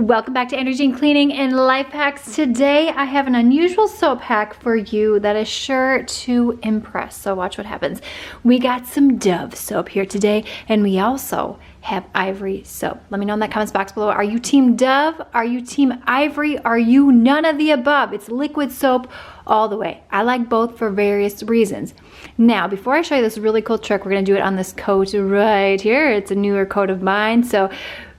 Welcome back to Energy and Cleaning and Life Hacks. Today I have an unusual soap hack for you that is sure to impress. So watch what happens. We got some Dove soap here today, and we also have Ivory soap. Let me know in that comments box below. Are you team Dove? Are you team Ivory? Are you none of the above? It's liquid soap all the way. I like both for various reasons. Now, before I show you this really cool trick, we're gonna do it on this coat right here. It's a newer coat of mine. So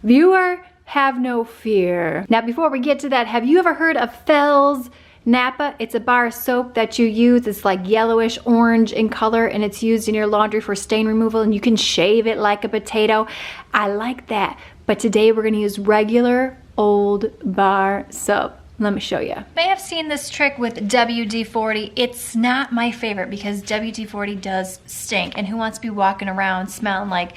viewer, have no fear. Now, before we get to that, have you ever heard of Fells Napa? It's a bar soap that you use. It's like yellowish orange in color, and it's used in your laundry for stain removal, and you can shave it like a potato. I like that. But today we're gonna use regular old bar soap. Let me show you. You may have seen this trick with WD-40. It's not my favorite because WD-40 does stink, and who wants to be walking around smelling like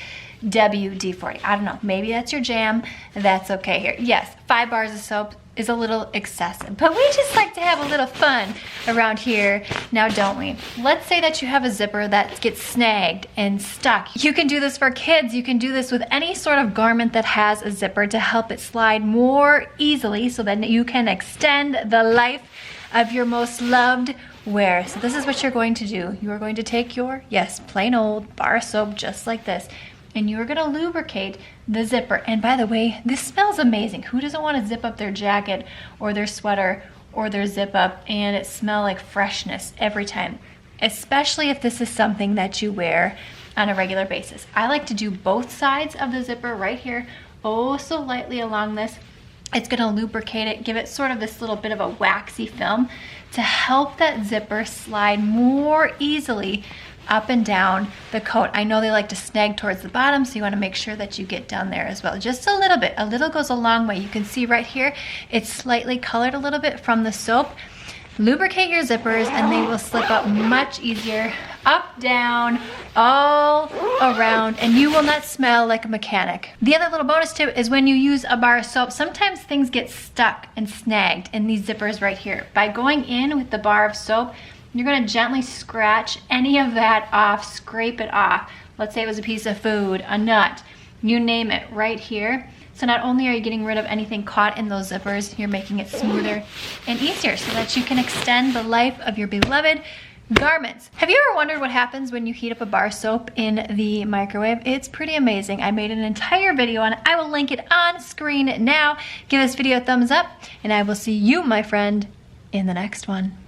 WD-40? I don't know, maybe that's your jam. That's okay here. Yes, 5 bars of soap is a little excessive, but we just like to have a little fun around here, now don't we? Let's say that you have a zipper that gets snagged and stuck. You can do this for kids. You can do this with any sort of garment that has a zipper to help it slide more easily so that you can extend the life of your most loved wear. So this is what you're going to do. You are going to take your, yes, plain old bar soap just like this, and you're gonna lubricate the zipper. And by the way, this smells amazing. Who doesn't want to zip up their jacket or their sweater or their zip up and it smell like freshness every time? Especially if this is something that you wear on a regular basis. I like to do both sides of the zipper right here, oh so lightly along this. It's gonna lubricate it, give it sort of this little bit of a waxy film to help that zipper slide more easily up and down the coat. I know they like to snag towards the bottom, so you want to make sure that you get down there as well. Just a little bit. A little goes a long way. You can see right here, it's slightly colored a little bit from the soap. Lubricate your zippers and they will slip up much easier. Up, down, all around, and you will not smell like a mechanic. The other little bonus tip is when you use a bar of soap, sometimes things get stuck and snagged in these zippers right here. By going in with the bar of soap, you're gonna gently scratch any of that off, scrape it off. Let's say it was a piece of food, a nut, you name it, right here. So not only are you getting rid of anything caught in those zippers, you're making it smoother and easier so that you can extend the life of your beloved garments. Have you ever wondered what happens when you heat up a bar soap in the microwave? It's pretty amazing. I made an entire video on it. I will link it on screen now. Give this video a thumbs up, and I will see you, my friend, in the next one.